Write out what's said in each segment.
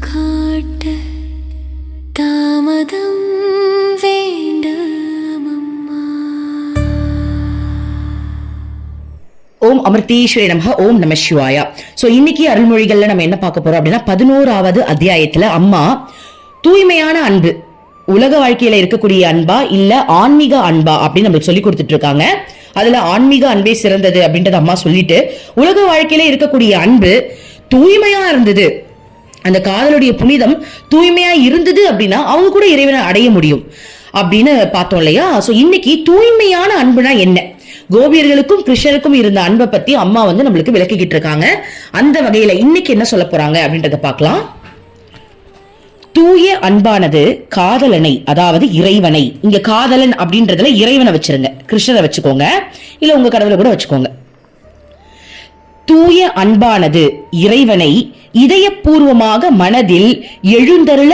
காட்ட தாமதம் வேண்டாமம்மா. ஓம் அமிர்தேஸ்வரி நமஹ. ஓம் நம சிவாயா. சோ இன்னைக்கு அருள்மொழிகள்ல நம்ம என்ன பார்க்க போறோம் அப்படின்னா 11வது அத்தியாயத்துல அம்மா தூய்மையான அன்பு உலக வாழ்க்கையில இருக்கக்கூடிய அன்பா இல்ல ஆன்மீக அன்பா அப்படின்னு நம்மளுக்கு சொல்லி கொடுத்துட்டு இருக்காங்க. அதுல ஆன்மீக அன்பே சிறந்தது அப்படின்றத அம்மா சொல்லிட்டு உலக வாழ்க்கையில இருக்கக்கூடிய அன்பு தூய்மையா இருந்தது, அந்த காதலுடைய புனிதம் தூய்மையா இருந்தது அப்படின்னா அவங்க கூட இறைவனை அடைய முடியும் அப்படின்னு பார்த்தோம் இல்லையா. சோ இன்னைக்கு தூய்மையான அன்புனா என்ன, கோபியர்களுக்கும் கிருஷ்ணருக்கும் இருந்த அன்பை பத்தி அம்மா நம்மளுக்கு விளக்கிக்கிட்டு இருக்காங்க. அந்த வகையில இன்னைக்கு என்ன சொல்ல போறாங்க அப்படின்றத பார்க்கலாம். தூய அன்பானது காதலனை, அதாவது இறைவனை, இங்க காதலன் அப்படின்றதுல இறைவனை வச்சிருங்க, கிருஷ்ணரை வச்சுக்கோங்க, இல்ல உங்க கடவுளை கூட வச்சுக்கோங்க. தூய அன்பானது இறைவனை இதயபூர்வமாக மனதில் எழுந்தருள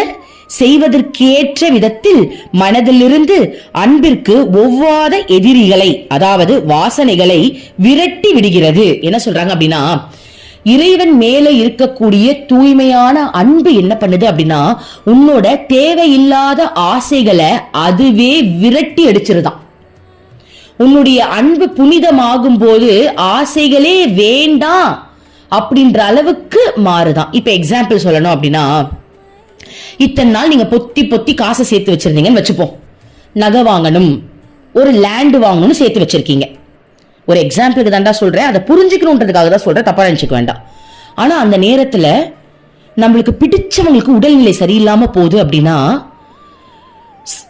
செய்வதற்கேற்ற விதத்தில் மனதிலிருந்து அன்பிற்கு ஒவ்வாத எதிரிகளை, அதாவது வாசனைகளை விரட்டி விடுகிறது. என்ன சொல்றாங்க அப்படின்னா, இறைவன் மேல இருக்கக்கூடிய தூய்மையான அன்பு என்ன பண்ணுது அப்படின்னா உன்னோட தேவையில்லாத ஆசைகளை அதுவே விரட்டி அடிச்சிருதான். உன்னுடைய அன்பு புனிதமாகும் போது ஆசைகளே வேண்டாம் அப்படின்ற அளவுக்கு மாறுதான். இப்ப எக்ஸாம்பிள் சொல்லணும் அப்படின்னா, இத்தனை நாள் நீங்க பொத்தி பொத்தி காசை சேர்த்து வச்சிருந்தீங்கன்னு வச்சுப்போம். நகை வாங்கணும், ஒரு லேண்ட் வாங்கணும்னு சேர்த்து வச்சிருக்கீங்க. ஒரு எக்ஸாம்பிளுக்கு தாண்டா சொல்றேன், அதை புரிஞ்சுக்கணுன்றதுக்காக தான் சொல்றேன், தப்பா நினைச்சுக்க வேண்டாம். ஆனா அந்த நேரத்துல நம்மளுக்கு பிடிச்சவங்களுக்கு உடல்நிலை சரியில்லாம போகுது அப்படின்னா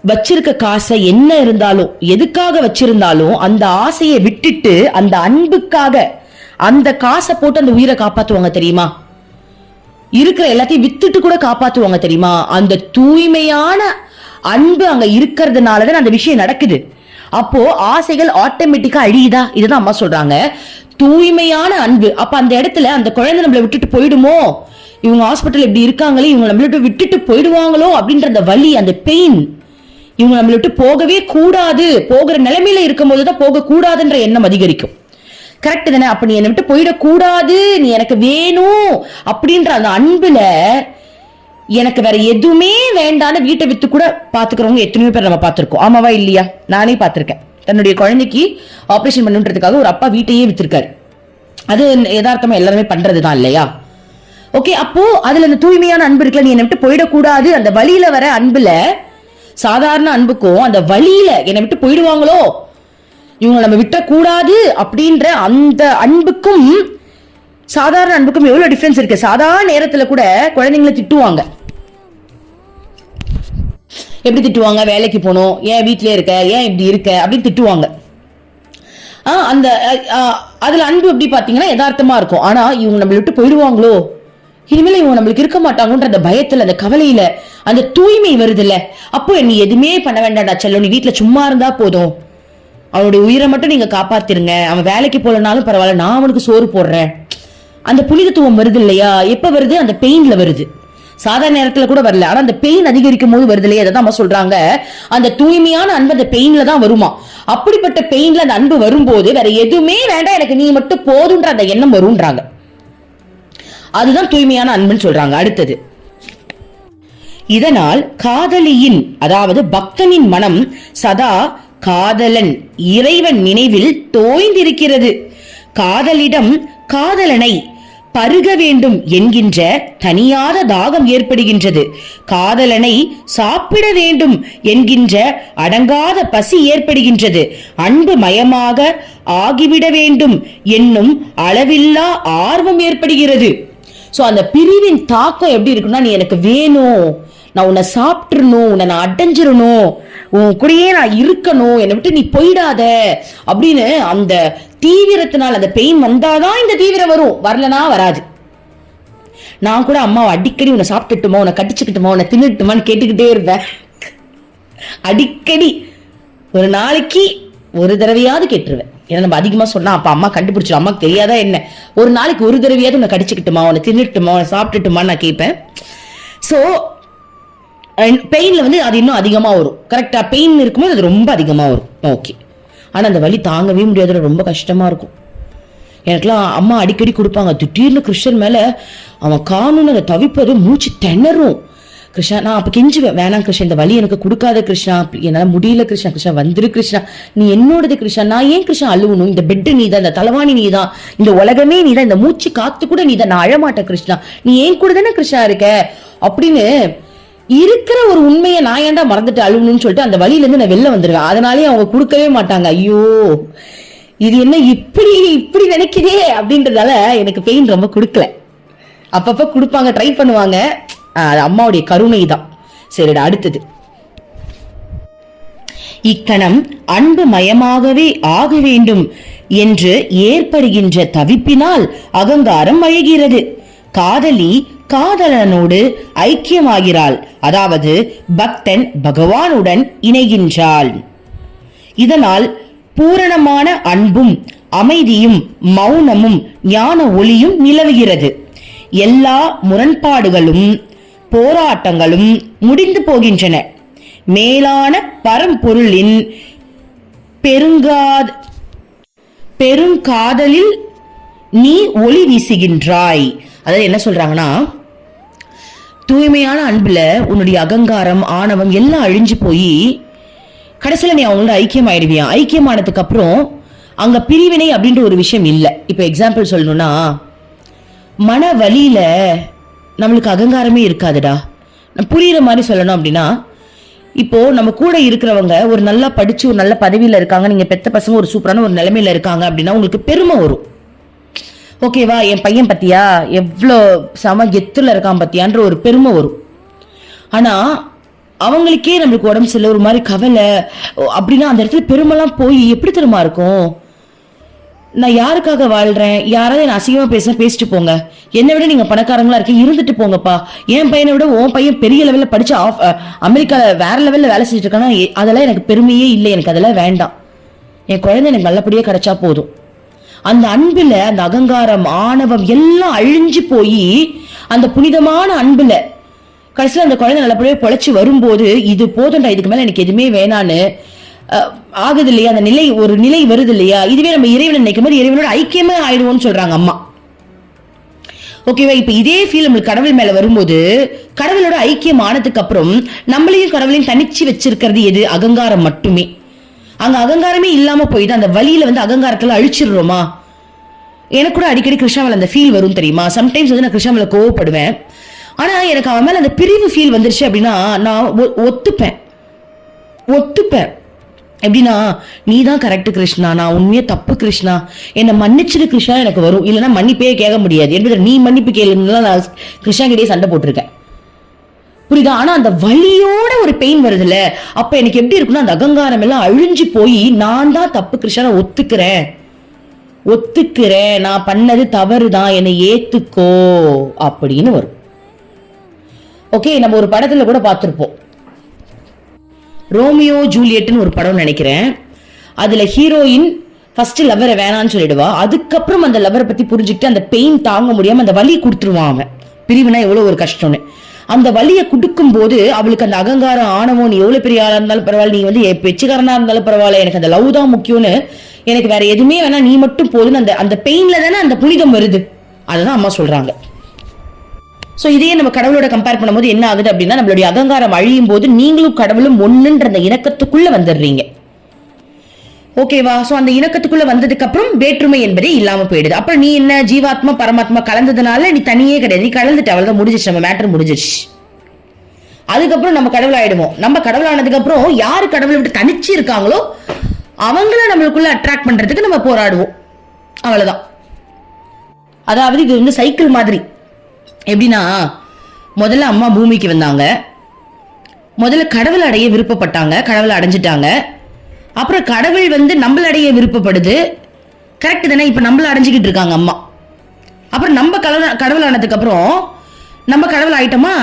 வச்சிருக்க காசை என்ன இருந்தாலும் எதுக்காக வச்சிருந்தாலும் அந்த ஆசையை விட்டுட்டு அந்த அன்புக்காக அந்த காசை போட்டு அந்த உயிரை காப்பாத்துவாங்க தெரியுமா. இருக்கிற எல்லாத்தையும் வித்துட்டு கூட காப்பாத்துவாங்க தெரியுமா. அந்த தூய்மையான அன்பு அங்க இருக்கிறதுனாலதான் அந்த விஷயம் நடக்குது. அப்போ ஆசைகள் ஆட்டோமேட்டிக்கா அழியுதா, இதுதான் அம்மா சொல்றாங்க. தூய்மையான அன்பு. அப்ப அந்த இடத்துல அந்த குழந்தை நம்மளை விட்டுட்டு போயிடுமோ, இவங்க ஹாஸ்பிட்டல் இப்படி இருக்காங்களே, இவங்க நம்மள விட்டுட்டு போயிடுவாங்களோ அப்படின்ற அந்த வலி, அந்த பெயின், இவங்க நம்மள விட்டு போகவே கூடாது, போகிற நிலைமையில இருக்கும் போதுதான் போக கூடாதுன்ற எண்ணம் அதிகரிக்கும். கரெக்ட் தானே. அப்ப நீ என்னை விட்டு போயிடக்கூடாது, நீ எனக்கு வேணும் அப்படின்ற அந்த அன்புல எனக்கு வேற எதுவுமே வேண்டான்னு வீட்டை வித்து கூட பாத்துக்கிறவங்க எத்தனையோ பேர் நம்ம பார்த்திருக்கோம். ஆமாவா இல்லையா? நானே பார்த்திருக்கேன். தன்னுடைய குழந்தைக்கு ஆபரேஷன் பண்ணுன்றதுக்காக ஒரு அப்பா வீட்டையே வித்திருக்காரு. அது யதார்த்தமா எல்லாருமே பண்றதுதான் இல்லையா. ஓகே, அப்போ அதுல அந்த தூய்மையான அன்பு இருக்குல்ல, நீ என்னை விட்டு போயிடக்கூடாது, அந்த வழியில வர அன்புல, சாதாரண அன்புக்கும் அந்த வழியில என்னை விட்டு போயிடுவாங்களோ, இவங்க நம்ம விட்டக்கூடாது அப்படின்ற அந்த அன்புக்கும் சாதாரண அன்புக்கும் எவ்வளவு டிஃபரன்ஸ் இருக்கு. சாதாரண நேரத்துல கூட குழந்தைங்களை திட்டுவாங்க. எப்படி திட்டுவாங்க? வேலைக்கு போகணும், ஏன் வீட்லயே இருக்க, ஏன் இப்படி இருக்க அப்படின்னு திட்டுவாங்க. அந்த அதுல அன்பு எப்படி பாத்தீங்கன்னா யதார்த்தமா இருக்கும். ஆனா இவங்க நம்மளை விட்டு போயிடுவாங்களோ, இனிமேல இவங்க நம்மளுக்கு இருக்க மாட்டாங்கன்ற அந்த பயத்துல, அந்த கவலையில அந்த தூய்மை வருது இல்ல. அப்போ நீ எதுவுமே பண்ண வேண்டாம்டா செல்லம், நீ வீட்டுல சும்மா இருந்தா போதும், அவனுடைய உயிரை மட்டும் நீங்க காப்பாத்திருங்க, அவன் வேலைக்கு போலனாலும் பரவாயில்ல, நான் அவனுக்கு சோறு போடுறேன். அந்த புனிதத்துவம் வருது இல்லையா. எப்ப வருது? அந்த பெயின்ல வருது. சாதாரண நேரத்துல கூட வரல, ஆனா அந்த பெயின் அதிகரிக்கும் போது வருது இல்லையா. அதான் சொல்றாங்க, அந்த தூய்மையான அன்பு அந்த பெயின்ல தான் வருமா. அப்படிப்பட்ட பெயின்ல அந்த அன்பு வரும்போது வேற எதுவுமே வேண்டாம், எனக்கு நீ மட்டும் போதுன்ற அந்த எண்ணம் வரும்ன்றாங்க. அதுதான் தூய்மையான அன்புன்னு சொல்றாங்க. அடுத்தது, இதனால் காதலியின், அதாவது பக்தனின் மனம் சதா காதலன் இறைவன் நினைவில் தோய்ந்திருக்கிறது. காதலிடம் காதலனை பருக வேண்டும் என்கின்ற தனியாத தாகம் ஏற்படுகின்றது. காதலனை சாப்பிட வேண்டும் என்கின்ற அடங்காத பசி ஏற்படுகின்றது. அன்பு மயமாக ஆகிவிட வேண்டும் என்னும் அளவில்லா ஆர்வம் ஏற்படுகிறது. சோ அந்த பிரிவின் தாக்கம் எப்படி இருக்குன்னா, நீ எனக்கு வேணும், நான் உன்னை சாப்பிட்டுறணும், உன்னை நான் அடைஞ்சிடணும், உன் கூடயே நான் இருக்கணும், என்னை விட்டு நீ போயிடாத அப்படின்னு அந்த தீவிரத்தினால் அந்த பெயின் வந்தாதான் இந்த தீவிரம் வரும், வரலனா வராது. நான் கூட அம்மாவை அடிக்கடி உன்னை சாப்பிட்டுட்டுமா, உன்னை கடிச்சுக்கிட்டுமா, உன்னை தின்னுட்டுமான்னு கேட்டுக்கிட்டே இருப்பேன். அடிக்கடி ஒரு நாளைக்கு ஒரு தடவையாவது கேட்டுருவேன். ஏன்னா நம்ம அதிகமா சொன்னா அப்ப அம்மா கண்டுபிடிச்சிடும், அம்மாக்கு தெரியாதா என்ன. ஒரு நாளைக்கு ஒரு தடவையாவது உன்னை கடிச்சுக்கிட்டுமா, உன்னை தின்னுட்டுமா, உன்னை சாப்பிட்டுட்டுமா நான் கேட்பேன். சோ பெயின்ல அது இன்னும் அதிகமா வரும். கரெக்டா, பெயின் இருக்கும்போது அது ரொம்ப அதிகமா வரும். ஓகே, ஆனா அந்த வலி தாங்கவே முடியாது, ரொம்ப கஷ்டமா இருக்கும். எனக்குலாம் அம்மா அடிக்கடி கொடுப்பாங்க. திடீர்னு கிருஷ்ணன் மேல அவன் காணுன்னு அதை தவிப்பது மூச்சு திணறும். கிருஷ்ணா நான் அப்ப கெஞ்சுவேன், வேணாம் கிருஷ்ணா இந்த வலி எனக்கு கொடுக்காத கிருஷ்ணா, என்னால முடியல கிருஷ்ணா, கிருஷ்ணா வந்துரு கிருஷ்ணா, நீ என்னோடது கிருஷ்ணா, நான் ஏன் கிருஷ்ணா அழுவணும், இந்த பெட்டு நீதான், இந்த தலைவாணி நீதான், இந்த உலகமே நீதான், இந்த மூச்சு காத்து கூட நீதான், நான் அழமாட்டேன் கிருஷ்ணா, நீ ஏன் கூட தானே கிருஷ்ணா இருக்க அப்படின்னு இருக்கிற ஒரு உண்மையை நான் ஏன்டா மறந்துட்டு அழுவணும்னு சொல்லிட்டு அந்த வழியில இருந்து நான் வெளில வந்துருவேன். அதனாலேயே அவங்க கொடுக்கவே மாட்டாங்க. ஐயோ இது என்ன இப்படி இப்படி நினைக்கிறே அப்படின்றதால எனக்கு பெயின் ரொம்ப கொடுக்கல. அப்பப்ப கொடுப்பாங்க, ட்ரை பண்ணுவாங்க, அம்மாவுடைய கருணை தான். சரிடா, அடுத்தது. இக்கணம் அன்பு மயமாகவே ஆக வேண்டும் என்று ஏற்படுகின்ற தவிப்பினால் அகங்காரம் அழுகிறது. காதலி காதலனோடு ஐக்கியமாகிறாள், அதாவது பக்தன் பகவானுடன் இணைகின்றாள். இதனால் பூரணமான அன்பும் அமைதியும் மௌனமும் ஞான ஒளியும் நிலவுகிறது. எல்லா முரண்பாடுகளும் போராட்டங்களும் முடிந்து போகின்றன. மேலான பரம்பொருளின் பெருங்காதலில் நீ ஒளி வீசுகின்றாய். அதாவது என்ன சொல்றாங்கன்னா, தூய்மையான அன்புல உன்னுடைய அகங்காரம் ஆணவம் எல்லாம் அழிஞ்சு போய் கடைசியில நீ அவங்களோட ஐக்கியம் ஆயிடுவியா. ஐக்கியமானதுக்கு அப்புறம் அங்க பிரிவினை அப்படின்ற ஒரு விஷயம் இல்லை. இப்ப எக்ஸாம்பிள் சொல்லணும்னா, மன வலியில நம்மளுக்கு அகங்காரமே இருக்காதுடா. புரியுற மாதிரி சொல்லணும் அப்படின்னா, இப்போ நம்ம கூட இருக்கிறவங்க ஒரு நல்லா படிச்சு ஒரு நல்ல பதவியில இருக்காங்க, நீங்க பெத்த பசங்க ஒரு சூப்பரான ஒரு நிலைமையில இருக்காங்க அப்படின்னா உங்களுக்கு பெருமை வரும். ஓகேவா, என் பையன் பத்தியா எவ்வளோ சம கெத்துல இருக்கான் பத்தியான்ற ஒரு பெருமை வரும். ஆனா அவங்களுக்கே நம்மளுக்கு உடம்பு சரியில்லை, ஒரு மாதிரி கவலை அப்படின்னா அந்த இடத்துல பெருமைலாம் போய் எப்படி தெரியுமா இருக்கும், நான் யாருக்காக வாழ்றேன், யாராவது என்ன அசிங்கமா பேசிட்டு போங்க, என்னை விட நீங்க பணக்காரங்களா இருக்கீங்க இருந்துட்டு போங்கப்பா, என் பையனை விட உன் பையன் பெரிய லெவல்ல படிச்சு அமெரிக்கால வேற லெவல்ல வேலை செஞ்சுட்டு இருக்கானா, அதெல்லாம் எனக்கு பெருமையே இல்லை, எனக்கு அதெல்லாம் வேண்டாம், என் குழந்தை எனக்கு நல்லபடியா கிடைச்சா போதும். அந்த அன்புல அந்த அகங்காரம் ஆணவம் எல்லாம் அழிஞ்சு போய் அந்த புனிதமான அன்புல கடைசியில் அந்த குழந்தை நல்லபடியா பொழைச்சு வரும்போது இது போதும்டா, இதுக்கு மேல எனக்கு எதுவுமே வேணான்னு ஆகுது இல்லையா, அந்த நிலை ஒரு நிலை வருது இல்லையா. இதுவே நம்ம இறைவனை நினைக்கும் போது இறைவனோட ஐக்கியமே ஆயிடுவோம்னு சொல்றாங்க அம்மா. ஓகேவா, இப்ப இதே ஃபீல் நம்மளுக்கு கடவுள் மேல வரும்போது கடவுளோட ஐக்கியம் ஆனதுக்கு அப்புறம் நம்மளையும் கடவுளையும் தனிச்சு வச்சிருக்கிறது எது, அகங்காரம் மட்டுமே. அங்க அகங்காரமே இல்லாம போயிட்டு அந்த வழியில வந்து அகங்காரத்துல அழிச்சிடுறோமா. எனக்கு கூட அடிக்கடி கிருஷ்ணாவில் அந்த ஃபீல் வரும் தெரியுமா. சம்டைம்ஸ் வந்து நான் கிருஷ்ணாவில் கோவப்படுவேன், ஆனா எனக்கு அவன் மேல அந்த பிரிவு ஃபீல் வந்துருச்சு அப்படின்னா நான் ஒத்துப்பேன். எப்படின்னா, நீ தான் கரெக்ட் கிருஷ்ணா, நான் உண்மையே தப்பு கிருஷ்ணா, என்னை மன்னிச்சிரு கிருஷ்ணா எனக்கு வரும். இல்லைன்னா மன்னிப்பே கேட்க முடியாது, எப்படி நீ மன்னிப்பு கேளுன்னா நான் கிருஷ்ணா கிட்டே சண்டை போட்டிருக்கேன், புரியுதா. ஆனா அந்த வலியோட ஒரு பெயின் வருதுல்ல, அப்ப எனக்கு எப்படி இருக்குன்னா அந்த அகங்காரம் எல்லாம் அழிஞ்சு போய் நான் தான் தப்பு கிருஷ்ணா, ஒத்துக்கிறேன், நான் பண்ணது தவறுதான், என்னை ஏத்துக்கோ அப்படின்னு வரும். ஓகே, நம்ம ஒரு படத்துல கூட பார்த்திருப்போம், ரோமியோ ஜூலியட்னு ஒரு படம் நினைக்கிறேன். அதுல ஹீரோயின் ஃபர்ஸ்ட் லவ்வரை வேணான்னு சொல்லிடுவா, அதுக்கப்புறம் அந்த லவ்வரை பத்தி புரிஞ்சுக்கிட்டு அந்த பெயின் தாங்க முடியாம அந்த வலி கொடுத்துருவான். அவன் பிரிவுனா எவ்வளவு ஒரு கஷ்டம்னு அந்த வலியை கொடுக்கும் போது அவளுக்கு அந்த அகங்காரம் ஆணவம், நீ எவ்வளவு பெரிய ஆளா இருந்தாலும் பரவாயில்ல, நீ வந்து பெச்சுக்காரனா இருந்தாலும் பரவாயில்ல, எனக்கு அந்த லவ் தான் முக்கியம்னு, எனக்கு வேற எதுவுமே வேணா, நீ மட்டும் போதுன்னு அந்த பெயின்ல தானே அந்த புனிதம் வருது. அதுதான் அம்மா சொல்றாங்க. சோ இதையே நம்ம கடவுளோட கம்பேர் பண்ணும்போது என்ன ஆகுது அப்படின்னா, நம்மளுடைய அகங்காரம் அழியும் போது நீங்களும் கடவுளும் ஒண்ணுன்ற அந்த இணக்கத்துக்குள்ள வந்துடுறீங்க. ஓகேவா. சோ அந்த இணக்கத்துக்குள்ள வந்ததுக்கு அப்புறம் வேற்றுமை என்பதே இல்லாம போயிடுது. அப்புறம் நீ என்ன ஜீவாத்மா பரமாத்மா கலந்ததுனால நீ தனியே கிடையாது, நீ கலந்துட்டு அவ்வளவுதான், முடிஞ்சிச்சு, நம்ம மேட்டர் முடிஞ்சிச்சு. அதுக்கப்புறம் நம்ம கடவுள் ஆயிடுவோம். நம்ம கடவுள் ஆனதுக்கு அப்புறம் யாரு கடவுளை விட்டு தனிச்சு இருக்காங்களோ அவங்கள நம்மளுக்குள்ள அட்ராக்ட் பண்றதுக்கு நம்ம போராடுவோம், அவ்வளவுதான். அதாவது இது வந்து சைக்கிள் மாதிரி. எப்படின்னா, முதல்ல அம்மா பூமிக்கு வந்தாங்க, முதல்ல கடவுள் அடைய விருப்பப்பட்டாங்க, கடவுளை அடைஞ்சிட்டாங்க. அப்புறம் கடவுள் வந்து நம்மள அடைய விருப்பப்படுது, கரெக்ட் தானே. இப்ப நம்மள அடைஞ்சுக்கிட்டு இருக்காங்க அம்மா. அப்புறம் நம்ம கடவுள் ஆனதுக்கு அப்புறம் நம்ம கடவுள் ஆயிட்டோமா,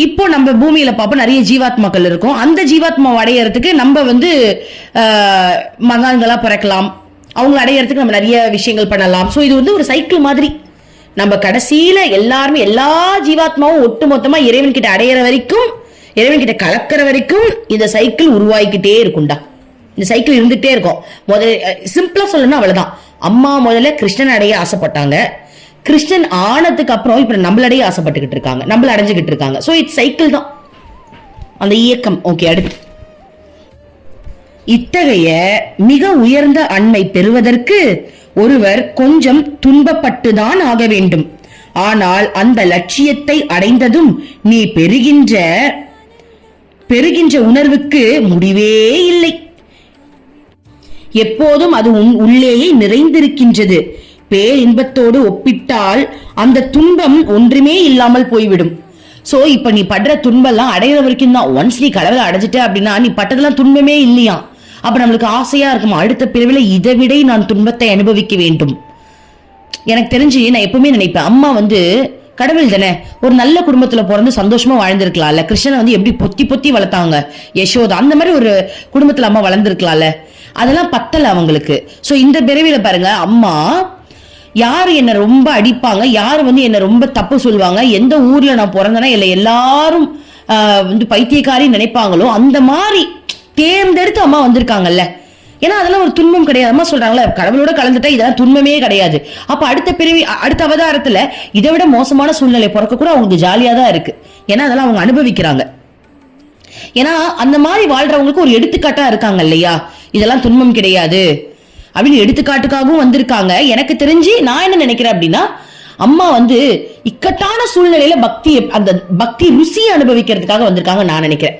இப்போ நம்ம பூமியில பார்ப்போம் நிறைய ஜீவாத்மாக்கள் இருக்கும். அந்த ஜீவாத்மாவை அடையறதுக்கு நம்ம வந்து மகான்களா பிறக்கலாம், அவங்களை அடையறதுக்கு நம்ம நிறைய விஷயங்கள் பண்ணலாம். ஸோ இது வந்து ஒரு சைக்கிள் மாதிரி. நம்ம கடைசியில எல்லாருமே எல்லா ஜீவாத்மாவும் ஒட்டு மொத்தமா இறைவன் கிட்ட அடையிற வரைக்கும், இறைவன் கிட்ட கலக்கிற வரைக்கும் இந்த சைக்கிள் உருவாக்கிட்டே இருக்கும்டா. இந்த சைக்கிள் இருந்துட்டே இருக்கும். சிம்பிளா சொல்லணும்னா அவ்வளவுதான். அம்மா முதல்ல கிருஷ்ணன் அடைய ஆசைப்பட்டாங்க, கிருஷ்ணன் ஆனதுக்கு அப்புறம் இப்ப நம்மளடைய ஆசைப்பட்டுக்கிட்டு இருக்காங்க, நம்மள அடைஞ்சுக்கிட்டு இருக்காங்க. சோ இட்ஸ் சைக்கிள் தான் அந்த இயக்கம். ஓகே, அடுத்து இத்தகைய மிக உயர்ந்த அன்பை பெறுவதற்கு ஒருவர் கொஞ்சம் துன்பப்பட்டுதான் ஆக வேண்டும். ஆனால் அந்த லட்சியத்தை அடைந்ததும் நீ பெறுகின்ற உணர்வுக்கு முடிவே இல்லை. எப்போதும் அது உள்ளேயே நிறைந்திருக்கின்றது. பேரின்பத்தோடு ஒப்பிட்டால் அந்த துன்பம் ஒன்றுமே இல்லாமல் போய்விடும். சோ இப்ப நீ படுற துன்பம் அடையிற வரைக்கும் தான். ஒன்ஸ் நீ கடவுளை அடைஞ்சிட்ட அப்படின்னா நீ பட்டதெல்லாம் துன்பமே இல்லையா. அப்ப நம்மளுக்கு ஆசையா இருக்குமா, அடுத்த பிறவில இதை விட நான் துன்பத்தை அனுபவிக்க வேண்டும். எனக்கு தெரிஞ்சு நான் எப்பவுமே நினைப்பேன், அம்மா கடவுள் தானே, ஒரு நல்ல குடும்பத்துல பிறந்து சந்தோஷமா வாழ்ந்திருக்கலாம்ல. கிருஷ்ணனை எப்படி பொத்தி பொத்தி வளர்த்தாங்க யசோதா, அந்த மாதிரி ஒரு குடும்பத்துல அம்மா வளர்ந்துருக்கலாம்ல. அதெல்லாம் பத்தல அவங்களுக்கு. சோ இந்த பிறவில பாருங்க, அம்மா யாரு என்ன ரொம்ப அடிப்பாங்க, யாரு என்ன ரொம்ப தப்பு சொல்லுவாங்க, எந்த ஊர்ல நான் பிறந்தேன்னா இல்லை எல்லாரும் பைத்தியக்காரி நினைப்பாங்களோ அந்த மாதிரி தேர்ந்தெடுத்து அம்மா வந்திருக்காங்கல்ல. ஏன்னா அதெல்லாம் ஒரு துன்பம் கிடையாது. அம்மா சொல்றாங்களே, கடவுளோட கலந்துட்டா இதெல்லாம் துன்பமே கிடையாது. அப்ப அடுத்த பிறவி அடுத்த அவதாரத்துல இதை விட மோசமான சூழ்நிலை பிறக்க கூட அவங்களுக்கு ஜாலியா தான் இருக்கு. ஏன்னா அதெல்லாம் அவங்க அனுபவிக்கிறாங்க. ஏன்னா அந்த மாதிரி வாழ்றவங்களுக்கு ஒரு எடுத்துக்காட்டா இருக்காங்க இல்லையா, இதெல்லாம் துன்பம் கிடையாது அப்படின்னு எடுத்துக்காட்டுக்காகவும் வந்திருக்காங்க. எனக்கு தெரிஞ்சு நான் என்ன நினைக்கிறேன் அப்படின்னா, அம்மா இக்கட்டான சூழ்நிலையில அந்த பக்தி ருசியை அனுபவிக்கிறதுக்காக வந்திருக்காங்க நான் நினைக்கிறேன்.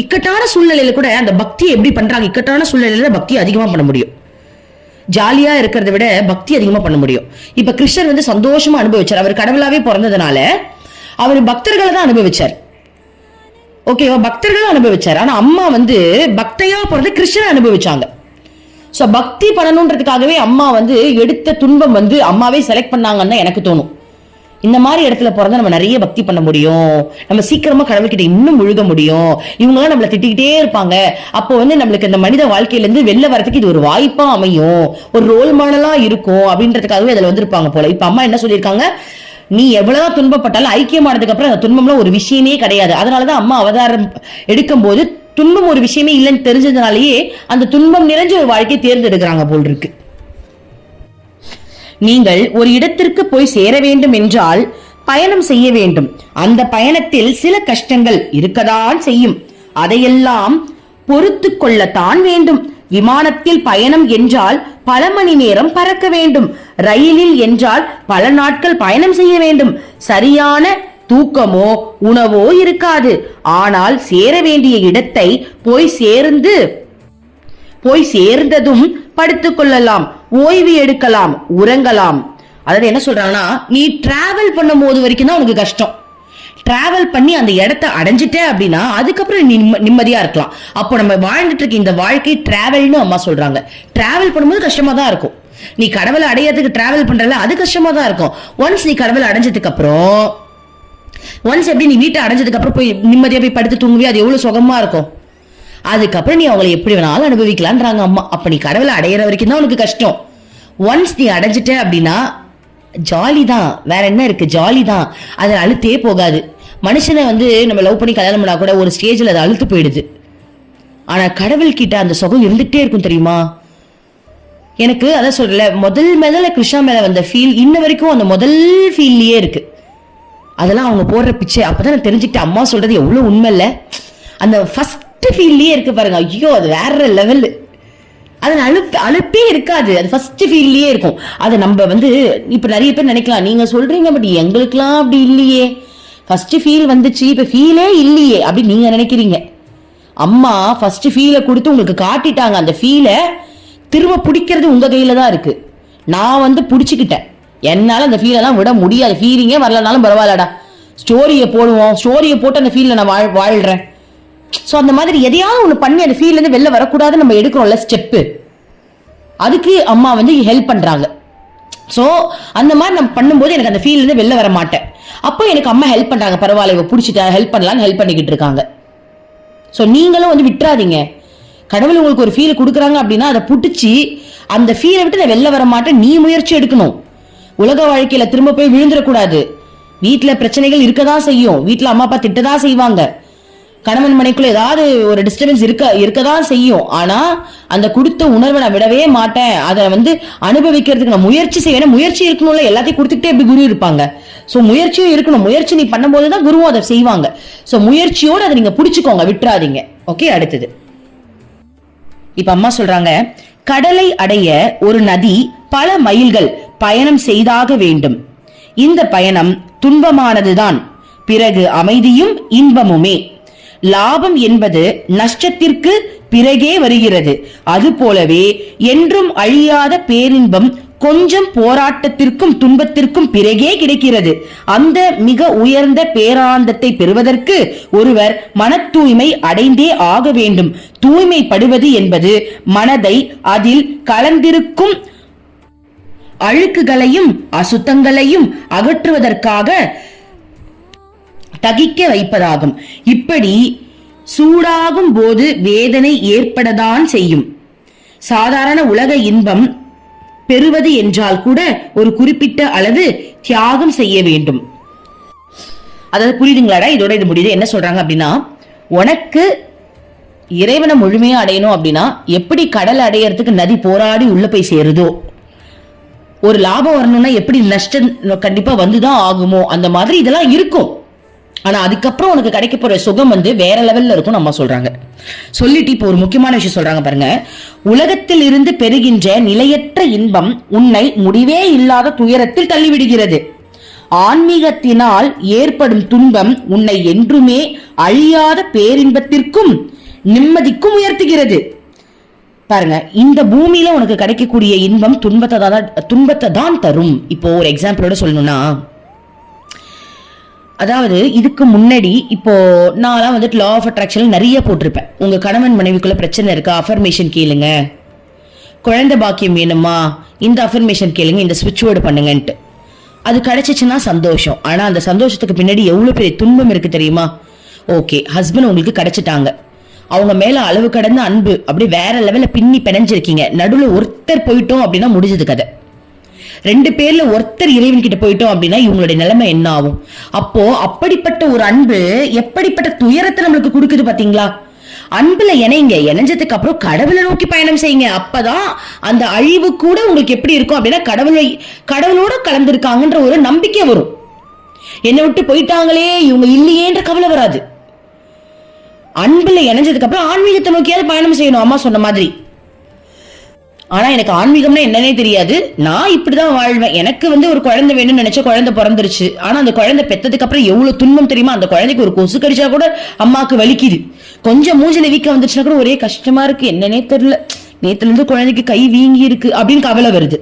இக்கட்டான சூழ்நிலையில கூட அந்த பக்தியை எப்படி பண்றாங்க, இக்கட்டான சூழ்நிலையில பக்தி அதிகமா பண்ண முடியும். ஜாலியா இருக்கிறத விட பக்தி அதிகமா பண்ண முடியும். இப்ப கிருஷ்ணர் சந்தோஷமா அனுபவிச்சார். அவர் கடவுளாவே பிறந்ததுனால அவர் பக்தர்களை தான் அனுபவிச்சார். ஓகேவா, பக்தர்களை அனுபவிச்சார். ஆனா அம்மா பக்தையா பிறந்து கிருஷ்ணரை அனுபவிச்சாங்க. சோ பக்தி பண்ணணும்ன்றதுக்காகவே அம்மா எடுத்த துன்பம் அம்மாவே செலக்ட் பண்ணாங்கன்னு தான் எனக்கு தோணும். இந்த மாதிரி இடத்துல பிறந்தா நம்ம நிறைய பக்தி பண்ண முடியும், நம்ம சீக்கிரமா கடவுள்கிட்ட இன்னும் முழுக முடியும். இவங்கெல்லாம் நம்மளை திட்டிக்கிட்டே இருப்பாங்க. அப்போ நம்மளுக்கு இந்த மனித வாழ்க்கையில இருந்து வெளில வரதுக்கு இது ஒரு வாய்ப்பா அமையும், ஒரு ரோல் மாடலா இருக்கும் அப்படின்றதுக்காகவே அதுல வந்திருப்பாங்க போல. இப்ப அம்மா என்ன சொல்லியிருக்காங்க, நீ எவ்வளவுதான் துன்பப்பட்டாலும் ஐக்கியமானதுக்கு அப்புறம் அந்த துன்பம்லாம் ஒரு விஷயமே கிடையாது. அதனாலதான் அம்மா அவதாரம் எடுக்கும் போது துன்பம் ஒரு விஷயமே இல்லைன்னு தெரிஞ்சதுனாலேயே அந்த துன்பம் நிறைஞ்ச ஒரு வாழ்க்கையை தேர்ந்தெடுக்கிறாங்க போல் இருக்கு. நீங்கள் ஒரு இடத்திற்கு போய் சேர வேண்டும் என்றால் பயணம் செய்ய வேண்டும். அந்த பயணத்தில் சில கஷ்டங்கள் இருக்கதான் செய்யும். அதையெல்லாம் பொறுத்து கொள்ளத்தான் வேண்டும். விமானத்தில் பயணம் என்றால் பல மணி நேரம் பறக்க வேண்டும். ரயிலில் என்றால் பல நாட்கள் பயணம் செய்ய வேண்டும். சரியான தூக்கமோ உணவோ இருக்காது. ஆனால் சேர வேண்டிய இடத்தை போய் சேர்ந்ததும் படுத்துக் கொள்ளலாம், ஓய்வு எடுக்கலாம், உறங்கலாம். அதாவது என்ன சொல்றாங்கன்னா, நீ டிராவல் பண்ணும் போது வரைக்கும் தான் உனக்கு கஷ்டம். டிராவல் பண்ணி அந்த இடத்தை அடைஞ்சிட்ட அப்படின்னா அதுக்கப்புறம் நீ நிம்மதியா இருக்கலாம். அப்போ நம்ம வாழ்ந்துட்டு இருக்க இந்த வாழ்க்கை டிராவல்னு அம்மா சொல்றாங்க. டிராவல் பண்ணும்போது கஷ்டமா தான் இருக்கும். நீ கடவுளை அடையறதுக்கு டிராவல் பண்றல அது கஷ்டமா தான் இருக்கும். ஒன்ஸ் நீ கடவுளை அடைஞ்சதுக்கு அப்புறம், ஒன்ஸ் எப்படி நீ வீட்டை அடைஞ்சதுக்கு அப்புறம் போய் நிம்மதியா போய் படுத்து தூங்குவே, அது எவ்வளவு சுகமா இருக்கும். அதுக்கப்புறம் நீ அவங்களை எப்படி வேணாலும் அனுபவிக்கலான்றாங்க அம்மா. அப்ப நீ கடவுளை அடையிற வரைக்கும் தான் உனக்கு கஷ்டம். ஒன்ஸ் நீ அடைஞ்சிட்ட அப்படின்னா ஜாலி தான், வேற என்ன இருக்கு, ஜாலி தான். அது அழுத்தே போகாது. மனுஷனை நம்ம லவ் பண்ணி கல்யாணம் பண்ணா கூட ஒரு ஸ்டேஜ்ல அது அழுத்து போயிடுது. ஆனா கடவுள் கிட்ட அந்த சுகம் இருந்துகிட்டே இருக்கும் தெரியுமா. எனக்கு அதான் சொல்றல, முதல்ல கிருஷ்ணா மேல வந்த ஃபீல் இன்ன வரைக்கும் அந்த முதல் ஃபீல்லயே இருக்கு. அதெல்லாம் அவங்க போடுற பிச்சை. அப்பதான் நான் தெரிஞ்சுக்கிட்டேன் அம்மா சொல்றது எவ்வளவு உண்மை இல்ல. அந்த ஃபர்ஸ்ட் ஃபீல்லயே இருக்கு பாருங்க, ஐயோ அது வேற லெவல். அது அழுப்பே இருக்காது, அது ஃபர்ஸ்ட் ஃபீல்லயே இருக்கும். அது நம்ம இப்ப நிறைய பேர் நினைக்கலாம், நீங்க சொல்றீங்க பட் எங்களுக்குலாம் அப்படி இல்லையே, ஃபர்ஸ்ட் ஃபீல் வந்துச்சு இப்ப ஃபீலே இல்லையே அப்படி நீங்க நினைக்கிறீங்க. அம்மா ஃபர்ஸ்ட் ஃபீலை கொடுத்து உங்களுக்கு காட்டிட்டாங்க. அந்த ஃபீலை திரும்ப பிடிக்கிறது உங்க கையில தான் இருக்கு. நான் பிடிச்சுக்கிட்டேன், என்னால அந்த ஃபீலெல்லாம் விட முடியாது. ஃபீலிங்கே வரலனாலும் பரவாயில்லடா, ஸ்டோரியை போடுவோம், ஸ்டோரியை போட்டு அந்த ஃபீல்ல நான் வாழ்றேன். சோ அந்த மாதிரி எதையாவது ஒண்ணு பண்ணி அந்த ஃபீல்ல இருந்து வெளில வரக்கூடாது நம்ம எடுக்கிறோம்ல ஸ்டெப்பு, அதுக்கு அம்மா ஹெல்ப் பண்றாங்க. சோ அந்த மாதிரி நம்ம பண்ணும்போது எனக்கு அந்த ஃபீல்ல இருந்து வெளில வர மாட்டேன். அப்போ எனக்கு அம்மா ஹெல்ப் பண்றாங்க, பரவாயில்ல இவ பிடிச்சிட்டா ஹெல்ப் பண்ணலாம்னு ஹெல்ப் பண்ணிக்கிட்டு இருக்காங்க. சோ நீங்களும் விட்டுறாதீங்க. கடவுள் உங்களுக்கு ஒரு ஃபீல் கொடுக்குறாங்க அப்படின்னா அதை பிடிச்சி அந்த ஃபீலை விட்டு நான் வெளில வர மாட்டேன், நீ முயற்சி எடுக்கணும். உலக வாழ்க்கையில திரும்ப போய் விழுந்துடக்கூடாது. வீட்டுல பிரச்சனைகள் இருக்கதான் செய்யும், வீட்டுல அம்மா அப்பா திட்டதான் செய்வாங்க. கணவன் மனைக்குள்ள ஏதாவது ஒரு டிஸ்டர்பன்ஸ் இருக்கதான் செய்யும். ஆனா அந்த கொடுத்த உணர்வை நான் விடவே மாட்டேன், அதை அனுபவிக்கிறதுக்கு நான் முயற்சி செய்வேன். முயற்சி இருக்கணும்ல, எல்லாத்தையும் கொடுத்துக்கிட்டே எப்படி குரு இருப்பாங்க? சோ முயற்சியும் இருக்கணும். முயற்சி நீ பண்ணும்போதுதான் குருவும் அதை செய்வாங்க. சோ முயற்சியோடு அதை நீங்க பிடிச்சுக்கோங்க, விட்டுறாதீங்க. ஓகே, அடுத்தது இப்ப அம்மா சொல்றாங்க, கடலை அடைய ஒரு நதி பல மைல்கள் பயணம் செய்தாக வேண்டும். இந்த பயணம் துன்பமானதுதான், பிறகு அமைதியும் இன்பமுமே. லாபம் என்பது நஷ்டத்திற்கு பிறகே வருகிறது. அது போலவே என்றும் அழியாத பேரின்பம் கொஞ்சம் போராட்டத்திற்கும் துன்பத்திற்கும் பிறகே கிடைக்கிறது. அந்த மிக உயர்ந்த பேரானந்தத்தை பெறுவதற்கு ஒருவர் மன தூய்மை அடைந்தே ஆக வேண்டும். தூய்மைப்படுவது என்பது மனதை அதில் கலந்திருக்கும் அழுக்குகளையும் அசுத்தங்களையும் அகற்றுவதற்காக தகிக்க வைப்பதாகும். இப்படி சூடாகும் போது வேதனை ஏற்படத்தான் செய்யும். சாதாரண உலக இன்பம் பெறுவது என்றால் கூட ஒரு குறிப்பிட்ட அளவு தியாகம் செய்ய வேண்டும். அதாவது புரியுதுங்களாடா? இதோட இது முடியுது. என்ன சொல்றாங்க அப்படின்னா, உனக்கு இறைவனை முழுமையா அடையணும் அப்படின்னா எப்படி கடல் அடையறதுக்கு நதி போராடி உள்ள போய் சேருதோ, ஒரு லாபம் வரணும்னா எப்படி நஷ்டம் கண்டிப்பா வந்துதான் ஆகுமோ, அந்த மாதிரி இதெல்லாம் இருக்கும். ஆனா அதுக்கப்புறம் உனக்கு கிடைக்க போற சுகம் வேற லெவல்ல இருக்கும் நம்ம சொல்றாங்க. சொல்லிட்டு இப்போ ஒரு முக்கியமான விஷயம் சொல்றாங்க பாருங்க. உலகத்தில் இருந்து பெறுகின்ற நிலையற்ற இன்பம் உன்னை முடிவே இல்லாத துயரத்தில் தள்ளிவிடுகிறது. ஆன்மீகத்தினால் ஏற்படும் துன்பம் உன்னை என்றுமே அழியாத பேரின்பத்திற்கும் நிம்மதிக்கும் உயர்த்துகிறது. பாருங்க, இந்த பூமியில உனக்கு கிடைக்கக்கூடிய இன்பம் துன்பத்தை தான் தரும். இப்போ ஒரு எக்ஸாம்பிளோட சொல்லணும்னா, அதாவது இதுக்கு முன்னாடி இப்போ நான் லா ஆஃப் அட்ராக்ஷன் நிறைய போட்டிருப்பேன். உங்க கணவன் மனைவிக்குள்ள பிரச்சனை இருக்கா, அஃபர்மேஷன் கேளுங்க. குழந்தை பாக்கியம் வேணுமா, இந்த அஃபர்மேஷன் கேளுங்க, இந்த ஸ்விட்ச் வேர்டு பண்ணுங்கன்ட்டு. அது கிடைச்சிச்சுன்னா சந்தோஷம். ஆனா அந்த சந்தோஷத்துக்கு பின்னாடி எவ்வளவு பெரிய துன்பம் இருக்கு தெரியுமா? ஓகே, ஹஸ்பண்ட் உங்களுக்கு கிடைச்சிட்டாங்க, அவங்க மேல அளவு கடந்த அன்பு அப்படி வேற லெவல்ல பின்னி பிணைஞ்சிருக்கீங்க. நடுவில் ஒருத்தர் போயிட்டோம் அப்படின்னா முடிஞ்சது கதை. 2 பேர்ல ஒருத்தர் இறைவன் கிட்ட போயிட்டோம் அப்படின்னா இவங்களுடைய நிலைமை என்ன ஆகும்? அப்போ அப்படிப்பட்ட ஒரு அன்பு எப்படிப்பட்ட துயரத்தை நம்மளுக்கு கொடுக்குது பாத்தீங்களா? அன்புல இணைங்க, இணைஞ்சதுக்கு அப்புறம் கடவுளை நோக்கி பயணம் செய்யுங்க. அப்பதான் அந்த அழிவு கூட உங்களுக்கு எப்படி இருக்கும் அப்படின்னா கடவுளோட கலந்துருக்காங்கன்ற ஒரு நம்பிக்கை வரும். என்னை விட்டு போயிட்டாங்களே, இவங்க இல்லையேன்ற கவலை வராது. அன்புல இணைஞ்சதுக்கு அப்புறம் ஆன்மீகத்தை நோக்கியாவது பயணம் செய்யணும், அம்மா சொன்ன மாதிரி. ஆனா எனக்கு ஆன்மீகம்னா என்னன்னே தெரியாது, நான் இப்படிதான் வாழ்வேன். எனக்கு ஒரு குழந்தை வேணும்னு நினைச்ச குழந்தை பிறந்துருச்சு. ஆனா அந்த குழந்தை பெத்ததுக்கு அப்புறம் எவ்வளவு துன்பம் தெரியுமா? அந்த குழந்தைக்கு ஒரு கொசு கடிச்சா கூட அம்மாக்கு வலிக்குது. கொஞ்சம் மூஞ்சில வீக்க வந்துச்சுன்னா கூட ஒரே கஷ்டமா இருக்கு, என்னன்னே தெரியல, நேத்துல இருந்து குழந்தைக்கு கை வீங்கி இருக்கு அப்படின்னு கவலை வருது.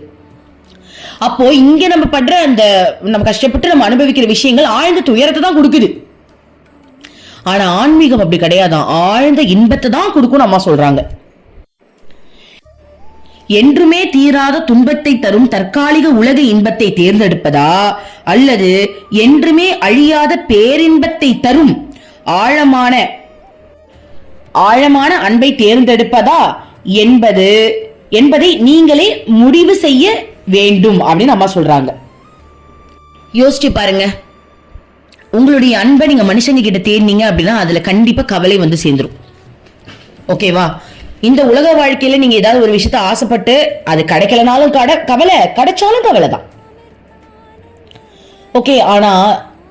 அப்போ இங்க நம்ம படுற நம்ம கஷ்டப்பட்டு நம்ம அனுபவிக்கிற விஷயங்கள் ஆழ்ந்த துயரத்தை தான் கொடுக்குது. ஆனா ஆன்மீகம் அப்படி கிடையாதான், ஆழ்ந்த இன்பத்தை தான் கொடுக்கும் அம்மா சொல்றாங்க. என்றுமே தீராத துன்பத்தை தரும் தற்காலிக உலக இன்பத்தை தேர்ந்தெடுப்பதா, அல்லது என்றுமே அழியாத பேரின்பத்தை தரும் ஆழமான அன்பை தேர்ந்தெடுப்பதா என்பதை நீங்களே முடிவு செய்ய வேண்டும் அப்படின்னு அம்மா சொல்றாங்க. யோசிச்சு பாருங்க, உங்களுடைய அன்பை நீங்க மனுஷங்க கிட்ட தேர்ந்தீங்க அப்படின்னா அதுல கண்டிப்பா கவலை சேர்ந்துரும். ஓகேவா? இந்த உலக வாழ்க்கையில நீங்க ஏதாவது ஒரு விஷயத்த ஆசைப்பட்டு அது கிடைக்கலனாலும் கவலை, கிடைச்சாலும் கவலை தான். ஓகே, ஆனா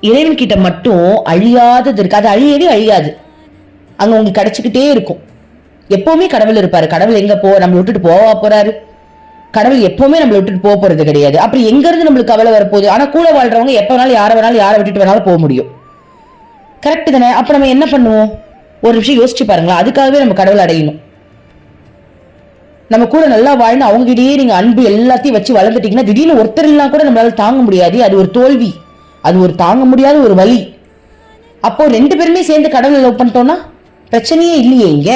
இறைவன் கிட்ட மட்டும் அழியாதது இருக்கு. அது அழியவே அழியாது, அங்க உங்களுக்கு கிடைச்சுக்கிட்டே இருக்கும். எப்பவுமே கடவுள் இருப்பாரு. கடவுள் எங்க நம்மளை விட்டுட்டு போவா போறாரு? கடவுள் எப்பவுமே நம்மளை விட்டுட்டு போறது கிடையாது. அப்படி எங்க இருந்து நம்மளுக்கு கவலை வரப்போகுது? ஆனா கூட வாழ்றவங்க எப்ப வேணாலும் யாரை விட்டுட்டு வேணாலும் போக முடியும். கரெக்ட் தானே? அப்ப நம்ம என்ன பண்ணுவோம்? ஒரு விஷயம் யோசிச்சு பாருங்களா, அதுக்காகவே நம்ம கடவுள் அடையணும். நம்ம கூட நல்லா வாழ்ந்து அவங்க கிட்டயே நீங்க அன்பு எல்லாத்தையும் வச்சு வளர்ந்துட்டீங்கன்னா திடீர்னு ஒருத்தர் இல்லா கூட நம்மளால தாங்க முடியாது. அது ஒரு தோல்வி, அது ஒரு தாங்க முடியாத ஒரு வலி. அப்போ 2 பேருமே சேர்ந்து கடவுளை லவ் பண்ணிட்டோம்னா பிரச்சனையே இல்லையே. இங்க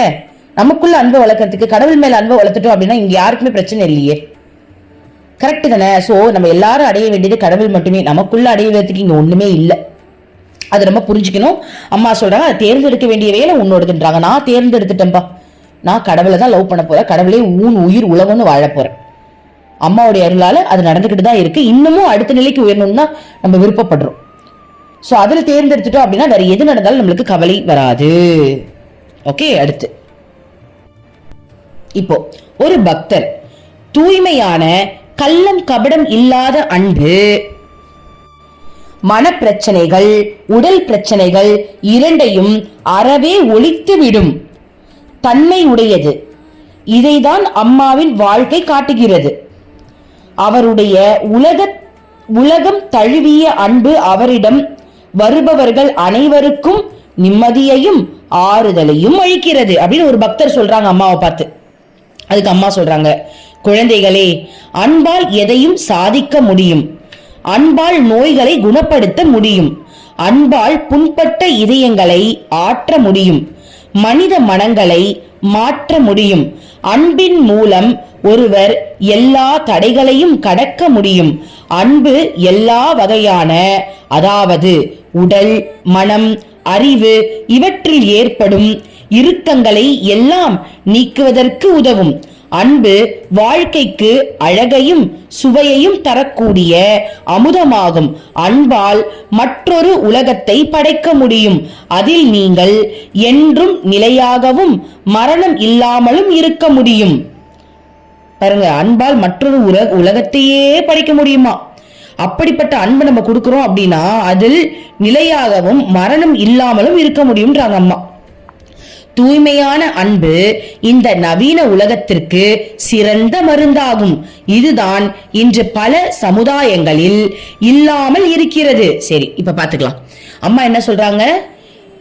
நமக்குள்ள அன்பை வளர்க்கறதுக்கு கடவுள் மேல அன்பை வளர்த்துட்டோம் அப்படின்னா இங்க யாருக்குமே பிரச்சனை இல்லையே. கரெக்ட் தானே? சோ நம்ம எல்லாரும் அடைய வேண்டியது கடவுள் மட்டுமே, நமக்குள்ள அடைவதற்கு இங்க ஒண்ணுமே இல்லை. அதை நம்ம புரிஞ்சுக்கணும். அம்மா சொல்றாங்க, அதை தேர்ந்தெடுக்க வேண்டிய வேலை உன்னோடுன்றாங்க. நான் தேர்ந்தெடுத்துட்டேன்பா, நான் கடவுளை தான் லவ் பண்ண போறேன், கடவுளே உயிர் உலகம்னு வாழ போறேன். அம்மாவுடைய அருளால அது நடந்துகிட்டு தான் இருக்கு. இன்னமும் அடுத்த நிலைக்கு உயரணும்னு தான் நம்ம விருப்பப்படுறோம். சோ அதுல தேர்ந்தெடுத்துட்டோம் அப்படின்னா வேற எது நடந்தாலும் நம்மளுக்கு கவலை வராது. ஓகே, அடுத்து இப்போ ஒரு பக்தர் தூய்மையான கள்ளம் கபடம் இல்லாத அன்பு மனப்பிரச்சனைகள் உடல் பிரச்சனைகள் இரண்டையும் அறவே ஒழித்து விடும் தன்மை உடையது. இதைதான் அம்மாவின் வாழ்க்கை காட்டுகிறது. அவருடைய உலகம் தழுவிய அன்பு அவரிடம் வருபவர்கள் அனைவருக்கும் நிம்மதியையும் ஆறுதலையும் அளிக்கிறது அப்படின்னு ஒரு பக்தர் சொல்றாங்க அம்மாவை பார்த்து. அதுக்கு அம்மா சொல்றாங்க, குழந்தைகளே, அன்பால் எதையும் சாதிக்க முடியும். அன்பால் நோய்களை குணப்படுத்த முடியும். அன்பால் புண்பட்ட இதயங்களை ஆற்ற முடியும். மனித மனங்களை மாற்ற முடியும். அன்பின் மூலம் ஒருவர் எல்லா தடைகளையும் கடக்க முடியும். அன்பு எல்லா வகையான, அதாவது உடல், மனம், அறிவு இவற்றில் ஏற்படும் இறுக்கங்களை எல்லாம் நீக்குவதற்கு உதவும். அன்பு வாழ்க்கைக்கு அழகையும் சுவையையும் தரக்கூடிய அமுதமாகும். அன்பால் மற்றொரு உலகத்தை படைக்க முடியும். அதில் நீங்கள் என்றும் நிலையாகவும் மரணம் இல்லாமலும் இருக்க முடியும். பாருங்க, அன்பால் மற்றொரு உலகத்தையே படைக்க முடியுமா? அப்படிப்பட்ட அன்பு நம்ம கொடுக்கிறோம் அப்படின்னா அதில் நிலையாகவும் மரணம் இல்லாமலும் இருக்க முடியும்ன்றாங்க அம்மா. தூய்மையான அன்பு இந்த நவீன உலகத்திற்கு சிறந்த மருந்தாகும். இதுதான் இன்று பல சமுதாயங்களில் இல்லாமல் இருக்கிறது. சரி, இப்ப பாத்துக்கலாம். அம்மா என்ன சொல்றாங்க,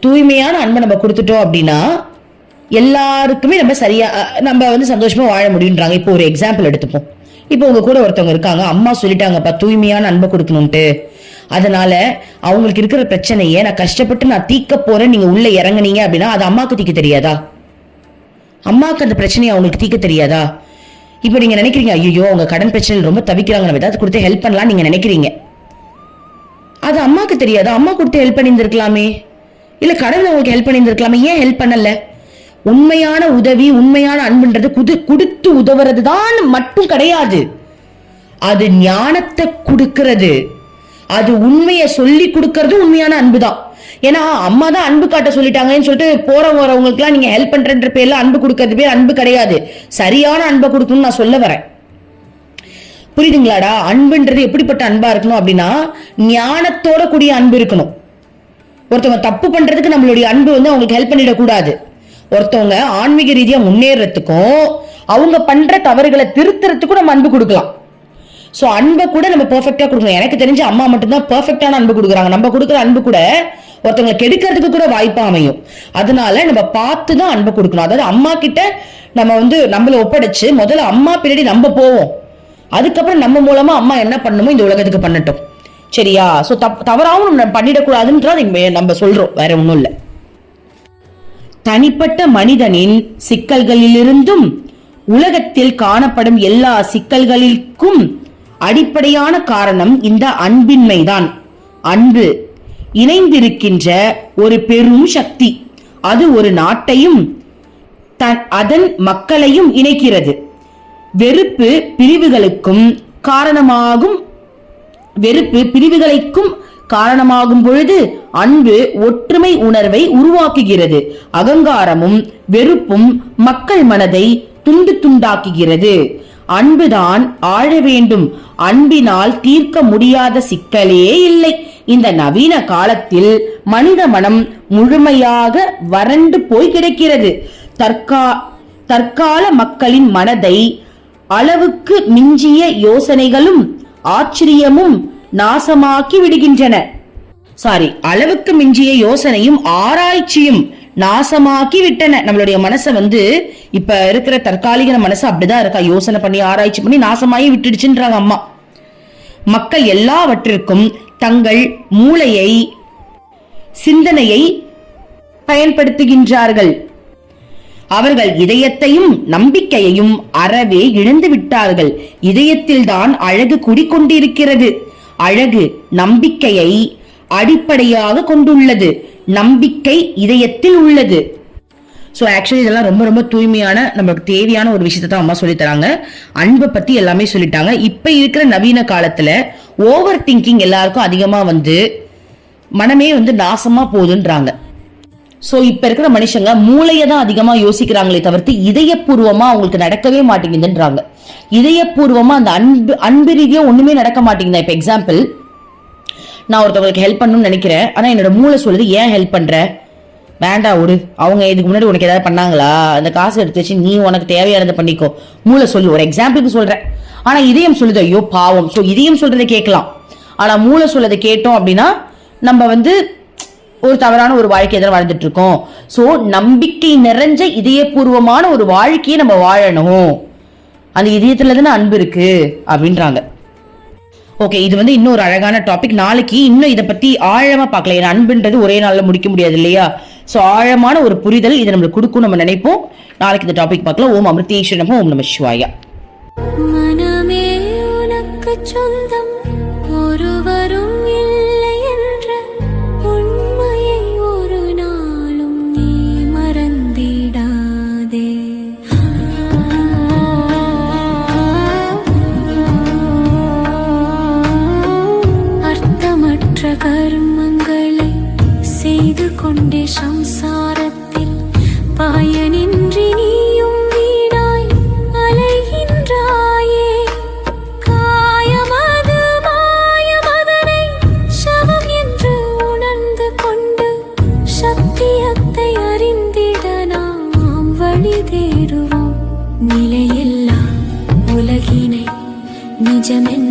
தூய்மையான அன்பை நம்ம கொடுத்துட்டோம் அப்படின்னா எல்லாருக்குமே நம்ம சந்தோஷமா வாழ முடியும்ன்றாங்க. இப்போ ஒரு எக்ஸாம்பிள் எடுத்துப்போம். இப்போ உங்க கூட ஒருத்தவங்க இருக்காங்க, அம்மா சொல்லிட்டாங்கப்பா தூய்மையான அன்பை கொடுக்கணும்ட்டு, அதனால அவங்களுக்கு இருக்கிற பிரச்சனையை நான் கஷ்டப்பட்டு நான் தீக்க போறேன், நீங்க உள்ள இறங்குனீங்க அப்படின்னா அது அம்மாவுக்கு தீக்க தெரியாதா? அம்மாவுக்கு அந்த பிரச்சனையை அவங்களுக்கு தீக்க தெரியாதா? இப்ப நீங்க நினைக்கிறீங்க, ஐயோ அவங்க கடன் பிரச்சனை ரொம்ப தவிக்கிறாங்க, நம்ம ஏதாவது கொடுத்து ஹெல்ப் பண்ணலாம் நீங்க நினைக்கிறீங்க. அது அம்மாவுக்கு தெரியாதா? அம்மா கொடுத்து ஹெல்ப் பண்ணியிருந்திருக்கலாமே, இல்ல கடவுள் அவங்களுக்கு ஹெல்ப் பண்ணியிருந்திருக்கலாமே, ஏன் ஹெல்ப் பண்ணல? உண்மையான உதவி, உண்மையான அன்புன்றது கொடுத்து உதவுறது தான் மட்டும் கிடையாது. அது ஞானத்தை கொடுக்கிறது, அது உண்மையை சொல்லி கொடுக்கறது உண்மையான அன்புதான். ஏன்னா அம்மா தான் அன்பு காட்ட சொல்லிட்டாங்கன்னு சொல்லிட்டு போறவங்களுக்கு எல்லாம் நீங்க ஹெல்ப் பண்ற பேர்ல அன்பு கொடுக்கறது பேர் அன்பு கிடையாது. சரியான அன்பை கொடுக்கணும்னு நான் சொல்ல வரேன். புரியுதுங்களாடா? அன்புன்றது எப்படிப்பட்ட அன்பா இருக்கணும் அப்படின்னா ஞானத்தோட கூடிய அன்பு இருக்கணும். ஒருத்தவங்க தப்பு பண்றதுக்கு நம்மளுடைய அன்பு அவங்களுக்கு ஹெல்ப் பண்ணிடக்கூடாது. ஒருத்தவங்க ஆன்மீக ரீதியா முன்னேறதுக்கும் அவங்க பண்ற தவறுகளை திருத்துறதுக்கும் நம்ம அன்பு கொடுக்கலாம். சோ அன்பை கூட நம்ம பெர்ஃபெக்ட்டா கொடுக்கணும். எனக்கு தெரிஞ்ச அம்மா மட்டும்தான் பெர்ஃபெக்டான அன்பு கொடுக்குறாங்க. நம்ம கொடுக்குற அன்பு கூட ஒருத்தவங்க கெடுக்கிறதுக்கு கூட வாய்ப்பா அமையும். அதனால நம்ம பார்த்து தான் அன்பை கொடுக்கணும். அதாவது அம்மா கிட்ட நம்ம நம்மள ஒப்படைச்சு முதல்ல அம்மா பின்னாடி நம்ம போவோம். அதுக்கப்புறம் நம்ம மூலமா அம்மா என்ன பண்ணணுமோ இந்த உலகத்துக்கு பண்ணட்டும். சரியா? சோ தவறாவும் நம்ம பண்ணிடக்கூடாதுன்றது நம்ம சொல்றோம், வேற ஒண்ணும் இல்லை. தனிப்பட்ட மனிதனின் சிக்கல்களிலிருந்தும் உலகத்தில் காணப்படும் எல்லா சிக்கல்களுக்கும் அடிப்படையான காரணம் இந்த அன்பின்மைதான். அன்பு இணைந்திருக்கின்ற ஒரு பெரும் சக்தி. அது ஒரு நாட்டையும் அதன் மக்களையும் இணைக்கிறது. வெறுப்பு பிரிவுகளுக்கும் காரணமாகும் பொழுது அன்பு ஒற்றுமை உணர்வை உருவாக்குகிறது. அகங்காரமும் வெறுப்பும் மக்கள் மனதை துண்டு துண்டாக்குகிறது. அன்புதான் ஆழ வேண்டும். அன்பினால் தீர்க்க முடியாத சிக்கலே இல்லை. இந்த நவீன காலத்தில் மனித மனம் முழுமையாக வறண்டு போய் கிடக்கிறது. தற்கால மக்களின் மனதை அளவுக்கு மிஞ்சிய யோசனைகளும் ஆச்சரியமும் நாசமாக்கி விடுகின்றன. அளவுக்கு மிஞ்சிய யோசனையும் ஆராய்ச்சியும் நாசமாக்கி விட்டன. நம்மளுடைய மனசை இப்ப இருக்கிற தற்காலிக மனசு அப்படிதான் இருக்கா. யோசனை பண்ணி ஆராய்ச்சி பண்ணி நாசமாகி விட்டுடுச்சுன்றாங்க அம்மா. மக்கள் எல்லாவற்றிற்கும் தங்கள் மூளையை சிந்தனையை பயன்படுத்துகின்றார்கள். அவர்கள் இதயத்தையும் நம்பிக்கையையும் அறவே இழந்து விட்டார்கள். இதயத்தில் தான் அழகு குடிக்கொண்டிருக்கிறது. அழகு நம்பிக்கையை அடிப்படையாக கொண்டுள்ளது. நம்பிக்கை இதயத்தில் உள்ளது. சோ ஆக்சுவலி இதெல்லாம் ரொம்ப ரொம்ப தூய்மையான நமக்கு தேவையான ஒரு விஷயத்தை தான் அம்மா சொல்லி தராங்க. அன்பை பத்தி எல்லாமே சொல்லிட்டாங்க. இப்ப இருக்கிற நவீன காலத்துல ஓவர் திங்கிங் எல்லாருக்கும் அதிகமா மனமே வந்து நாசமா போகுதுன்றாங்க. சோ இப்ப இருக்கிற மனுஷங்க மூளையை தான் அதிகமா யோசிக்கிறாங்களே தவிர்த்து இதயபூர்வமா அவங்களுக்கு நடக்கவே மாட்டேங்குதுன்றாங்க. இதயபூர்வமா அந்த அன்பு ரீதியா ஒண்ணுமே நடக்க மாட்டேங்குது. இப்ப எக்ஸாம்பிள், நான் ஒருத்தவங்களுக்கு ஹெல்ப் பண்ணணும்னு நினைக்கிறேன், ஆனா என்னோட மூளை சொல்லுது ஏன் ஹெல்ப் பண்ற, வேண்டாம் விடு, அவங்க இதுக்கு முன்னாடி உனக்கு ஏதாவது பண்ணாங்களா, அந்த காசு எடுத்து வச்சு நீ உனக்கு தேவையானதை பண்ணிக்கோ. மூளை சொல்லு, ஒரு எக்ஸாம்பிளுக்கு சொல்றேன். ஆனா இதயம் சொல்லுது ஐயோ பாவம். சோ இதயம் சொல்றதை கேட்கலாம், ஆனா மூளை சொல்லதை கேட்டோம் அப்படின்னா நம்ம வந்து ஒரு தவறான ஒரு வாழ்க்கையை தான் வாழ்ந்துட்டு இருக்கோம். சோ நம்பிக்கை நிறைஞ்ச இதயபூர்வமான ஒரு வாழ்க்கையை நம்ம வாழணும், அந்த இதயத்துல தானே அன்பு இருக்கு அப்படின்றாங்க. ஓகே, இது வந்து இன்னொரு அழகான டாபிக். நாளைக்கு இன்னும் இதை பத்தி ஆழமா பார்க்கல. ஏன்னா அன்புன்றது ஒரே நாள்ல முடிக்க முடியாது இல்லையா? சோ ஆழமான ஒரு புரிதல் இதை நம்மளுக்கு கொடுக்கும், நம்ம நினைப்போம். நாளைக்கு இந்த டாபிக் பார்க்கலாம். ஓம் அமிர்தேஸ்வர நமः. ஓம் நம சிவாய. மனமே உனக்கு சொந்தம், ஒருவரும் இல்லை என்ற உண்மையை ஒரு நாளும் நீ மறந்திடாதே. அர்த்தமற்ற கர்மங்களை செய்து கொண்டே சம்சாரத்தில் பயனின்றி நீயும் வீணாய் அலைகின்றாயே. காயமது மாயமதனை சவம் என்று உணர்ந்து கொண்டு சத்தியத்தை அறிந்திட நாம் வழி தேடுவோம். நிலையில்லா உலகினை நிஜமென்று